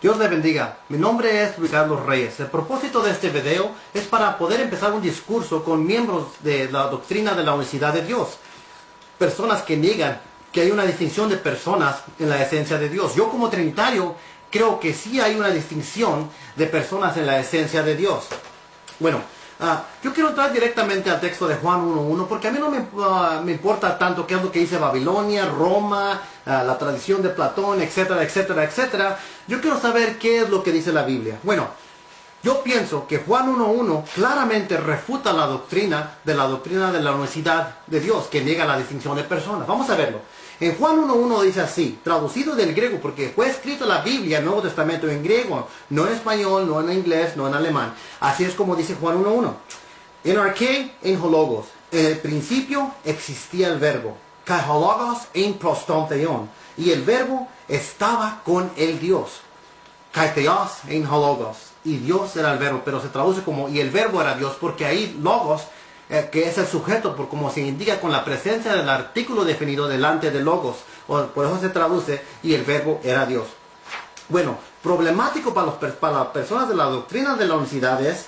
Dios le bendiga. Mi nombre es Luis Carlos Reyes. El propósito de este video es para poder empezar un discurso con miembros de la doctrina de la unicidad de Dios. Personas que niegan que hay una distinción de personas en la esencia de Dios. Yo como trinitario creo que sí hay una distinción de personas en la esencia de Dios. Bueno, yo quiero entrar directamente al texto de Juan 1.1 porque a mí no me importa tanto qué es lo que dice Babilonia, Roma, la tradición de Platón, etcétera, etcétera, etcétera. Yo quiero saber qué es lo que dice la Biblia. Bueno, yo pienso que Juan 1.1 claramente refuta la doctrina de la unicidad de Dios, que niega la distinción de personas. Vamos a verlo. En Juan 1.1 dice así, traducido del griego, porque fue escrito la Biblia, el Nuevo Testamento en griego, no en español, no en inglés, no en alemán. Así es como dice Juan 1.1. En arché, en hologos. En el principio existía el verbo. Kai hologos en prostonteion. Y el verbo estaba con el Dios. Kai theos en hologos. Y Dios era el verbo, pero se traduce como y el verbo era Dios, porque ahí logos, que es el sujeto, por como se indica con la presencia del artículo definido delante de logos, por eso se traduce y el verbo era Dios. Bueno, problemático para las personas de la doctrina de la unicidad es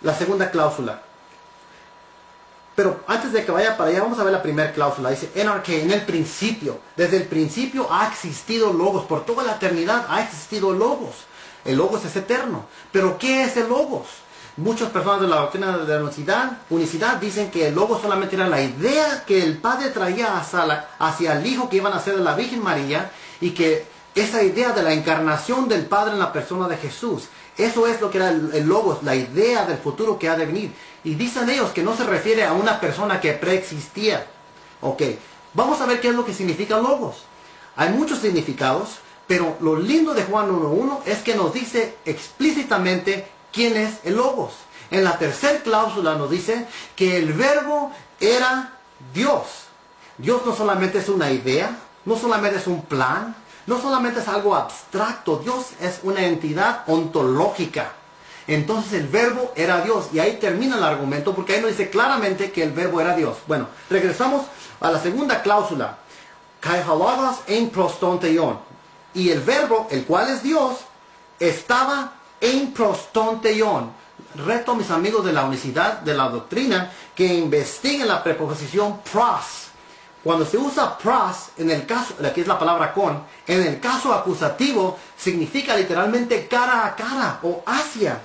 la segunda cláusula. Pero antes de que vaya para allá, vamos a ver la primera cláusula. Dice, en el principio, desde el principio ha existido logos, por toda la eternidad ha existido logos. El logos es eterno. Pero ¿qué es el logos? Muchas personas de la doctrina de la unicidad dicen que el logos solamente era la idea que el Padre traía hacia el Hijo que iban a ser de la Virgen María, y que esa idea de la encarnación del Padre en la persona de Jesús, eso es lo que era el logos, la idea del futuro que ha de venir. Y dicen ellos que no se refiere a una persona que preexistía. Ok, vamos a ver qué es lo que significa logos. Hay muchos significados, pero lo lindo de Juan 1.1 es que nos dice explícitamente quién es el logos. En la tercera cláusula nos dice que el verbo era Dios. Dios no solamente es una idea, no solamente es un plan, no solamente es algo abstracto. Dios es una entidad ontológica. Entonces el verbo era Dios. Y ahí termina el argumento, porque ahí nos dice claramente que el verbo era Dios. Bueno, regresamos a la segunda cláusula. Kai halagos en prostonteion. Y el verbo, el cual es Dios, estaba en prostonteion. Reto a mis amigos de la unicidad de la doctrina que investiguen la preposición pros. Cuando se usa pros, en el caso, aquí es la palabra con, en el caso acusativo, significa literalmente cara a cara o hacia.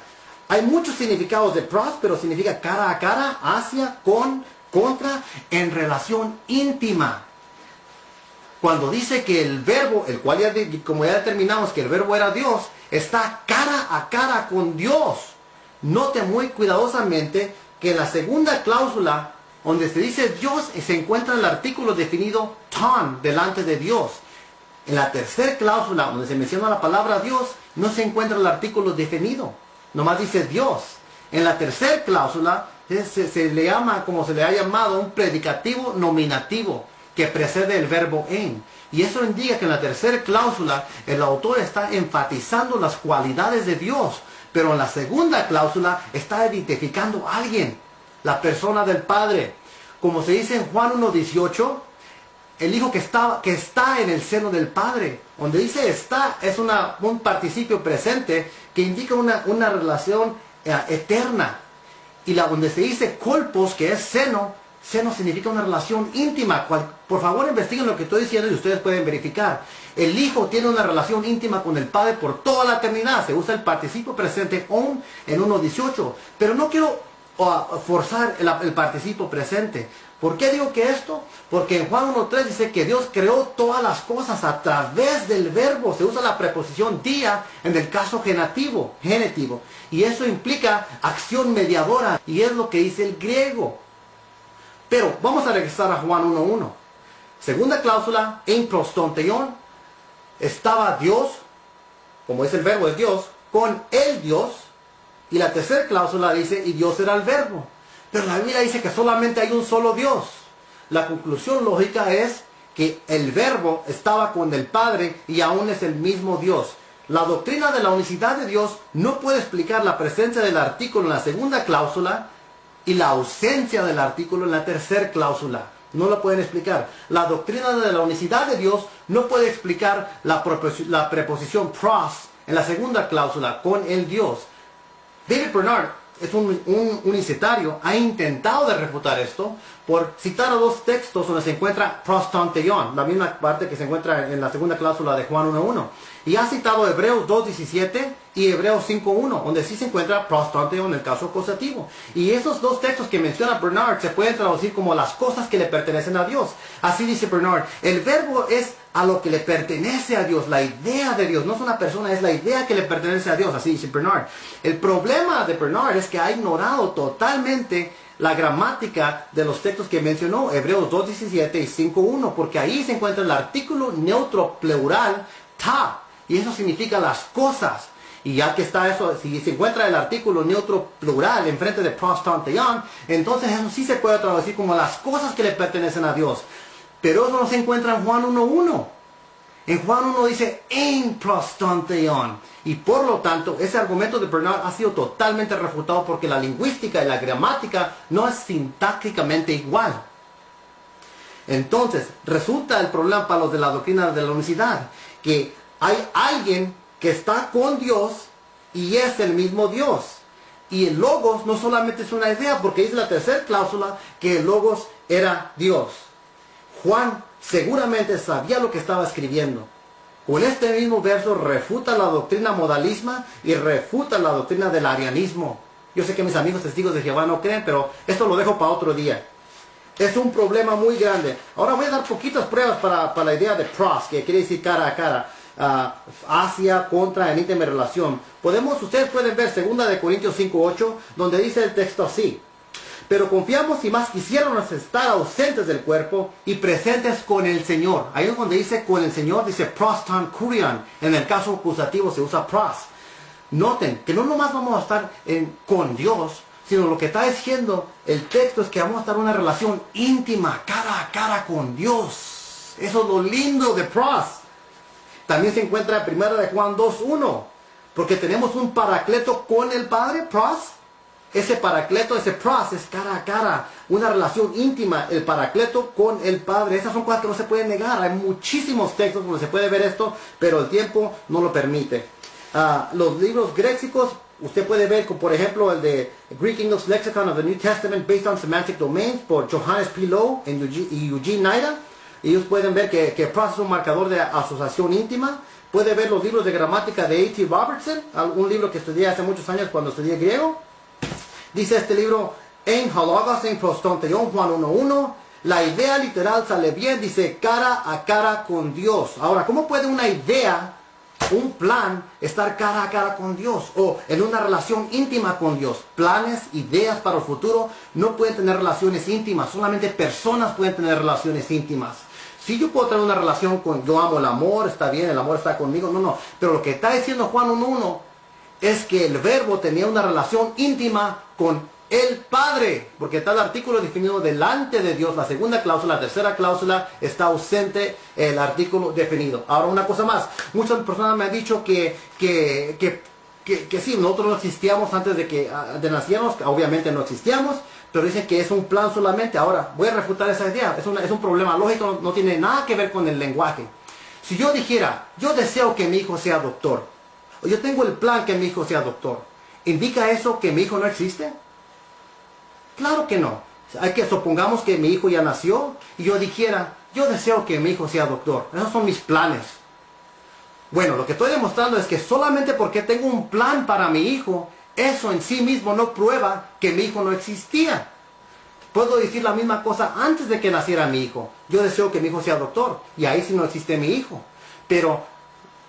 Hay muchos significados de pros, pero significa cara a cara, hacia, con, contra, en relación íntima. Cuando dice que el verbo, el cual como ya determinamos que el verbo era Dios, está cara a cara con Dios. Note muy cuidadosamente que en la segunda cláusula, donde se dice Dios, se encuentra el artículo definido ton, delante de Dios. En la tercera cláusula, donde se menciona la palabra Dios, no se encuentra el artículo definido. Nomás dice Dios. En la tercera cláusula se le llama, como se le ha llamado, un predicativo nominativo que precede el verbo en. Y eso indica que en la tercera cláusula el autor está enfatizando las cualidades de Dios. Pero en la segunda cláusula está identificando a alguien, la persona del Padre. Como se dice en Juan 1.18, el Hijo que está en el seno del Padre. Donde dice está, es un participio presente que indica una relación eterna. Y donde se dice colpos, que es seno, seno significa una relación íntima. Por favor, investiguen lo que estoy diciendo y ustedes pueden verificar. El Hijo tiene una relación íntima con el Padre por toda la eternidad. Se usa el participio presente on en 1.18. Pero no quiero forzar el participio presente. ¿Por qué digo que esto? Porque en Juan 1.3 dice que Dios creó todas las cosas a través del verbo. Se usa la preposición dia en el caso genitivo. Y eso implica acción mediadora. Y es lo que dice el griego. Pero vamos a regresar a Juan 1.1. Segunda cláusula, en prostonteion, estaba Dios, como es el verbo, es Dios, con el Dios. Y la tercera cláusula dice, y Dios era el verbo. Pero la Biblia dice que solamente hay un solo Dios. La conclusión lógica es que el verbo estaba con el Padre y aún es el mismo Dios. La doctrina de la unicidad de Dios no puede explicar la presencia del artículo en la segunda cláusula y la ausencia del artículo en la tercera cláusula. No la pueden explicar. La doctrina de la unicidad de Dios no puede explicar la preposición pros en la segunda cláusula, con el Dios. David Bernard es un unicitario, ha intentado de refutar esto por citar a dos textos donde se encuentra prostanteion, la misma parte que se encuentra en la segunda cláusula de Juan 1.1. Y ha citado Hebreos 2.17 y Hebreos 5.1, donde sí se encuentra prostanteion en el caso acusativo. Y esos dos textos que menciona Bernard se pueden traducir como las cosas que le pertenecen a Dios. Así dice Bernard, el verbo es a lo que le pertenece a Dios, la idea de Dios. No es una persona, es la idea que le pertenece a Dios. Así dice Bernard. El problema de Bernard es que ha ignorado totalmente la gramática de los textos que mencionó, Hebreos 2.17 y 5.1, porque ahí se encuentra el artículo neutro plural ta, y eso significa las cosas. Y ya que está eso, si se encuentra el artículo neutro plural enfrente de prostanteion, entonces eso sí se puede traducir como las cosas que le pertenecen a Dios. Pero eso no se encuentra en Juan 1.1. En Juan 1 dice en prostanteion. Y por lo tanto, ese argumento de Bernard ha sido totalmente refutado porque la lingüística y la gramática no es sintácticamente igual. Entonces, resulta el problema para los de la doctrina de la unicidad, que hay alguien que está con Dios y es el mismo Dios. Y el logos no solamente es una idea, porque dice la tercera cláusula que el logos era Dios. Juan seguramente sabía lo que estaba escribiendo. Con este mismo verso refuta la doctrina modalisma y refuta la doctrina del arianismo. Yo sé que mis amigos testigos de Jehová no creen, pero esto lo dejo para otro día. Es un problema muy grande. Ahora voy a dar poquitas pruebas para la idea de pros, que quiere decir cara a cara. Hacia, contra, en íntima relación. Ustedes pueden ver 2 Corintios 5.8, donde dice el texto así: pero confiamos y más quisiéramos estar ausentes del cuerpo y presentes con el Señor. Ahí es donde dice con el Señor, dice proston kurion. En el caso acusativo se usa pros. Noten que no nomás vamos a estar con Dios, sino lo que está diciendo el texto es que vamos a estar en una relación íntima, cara a cara con Dios. Eso es lo lindo de pros. También se encuentra en 1 Juan 2.1, porque tenemos un paracleto con el Padre, pros. Ese paracleto, ese pros es cara a cara, una relación íntima, el paracleto con el Padre. Esas son cosas que no se pueden negar. Hay muchísimos textos donde se puede ver esto, pero el tiempo no lo permite. Los libros gréxicos, usted puede ver, por ejemplo, el de Greek English Lexicon of the New Testament Based on Semantic Domains por Johannes P. Lowe y Eugene Naira. Ellos pueden ver que pros es un marcador de asociación íntima. Puede ver los libros de gramática de A.T. Robertson, un libro que estudié hace muchos años cuando estudié griego. Dice este libro, en halagos en prostanteion, Juan 1.1, la idea literal sale bien, dice cara a cara con Dios. Ahora, ¿cómo puede una idea, un plan, estar cara a cara con Dios? O en una relación íntima con Dios. Planes, ideas para el futuro no pueden tener relaciones íntimas. Solamente personas pueden tener relaciones íntimas. Si yo puedo tener una relación con, yo amo el amor, está bien, el amor está conmigo, no. Pero lo que está diciendo Juan 1.1 es que el verbo tenía una relación íntima con el Padre, porque está el artículo definido delante de Dios, la segunda cláusula, la tercera cláusula, está ausente el artículo definido. Ahora una cosa más, muchas personas me han dicho que sí, nosotros no existíamos antes de naciéramos, obviamente no existíamos, pero dicen que es un plan solamente. Ahora, voy a refutar esa idea, es un problema lógico, no tiene nada que ver con el lenguaje. Si yo dijera, yo deseo que mi hijo sea doctor, o yo tengo el plan que mi hijo sea doctor, ¿indica eso que mi hijo no existe? Claro que no. Supongamos que mi hijo ya nació, y yo dijera, yo deseo que mi hijo sea doctor, esos son mis planes. Bueno, lo que estoy demostrando es que solamente porque tengo un plan para mi hijo, eso en sí mismo no prueba que mi hijo no existía. Puedo decir la misma cosa antes de que naciera mi hijo. Yo deseo que mi hijo sea doctor, y ahí sí no existe mi hijo. Pero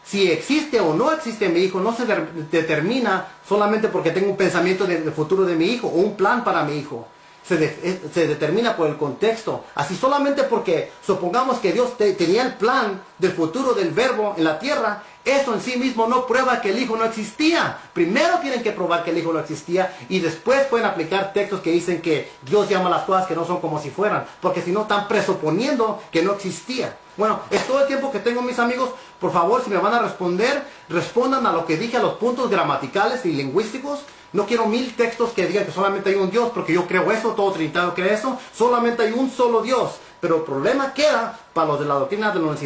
si existe o no existe mi hijo, no se determina solamente porque tengo un pensamiento del futuro de mi hijo, o un plan para mi hijo. Se determina por el contexto. Así solamente porque supongamos que Dios tenía el plan del futuro del verbo en la tierra, eso en sí mismo no prueba que el hijo no existía. Primero tienen que probar que el hijo no existía, y después pueden aplicar textos que dicen que Dios llama las cosas que no son como si fueran, porque si no están presuponiendo que no existía. Bueno, es todo el tiempo que tengo, mis amigos. Por favor, si me van a responder, respondan a lo que dije, a los puntos gramaticales y lingüísticos. No quiero 1000 textos que digan que solamente hay un Dios, porque yo creo eso, todo trinitario cree eso. Solamente hay un solo Dios. pero el problema queda para los de la doctrina de la universidad.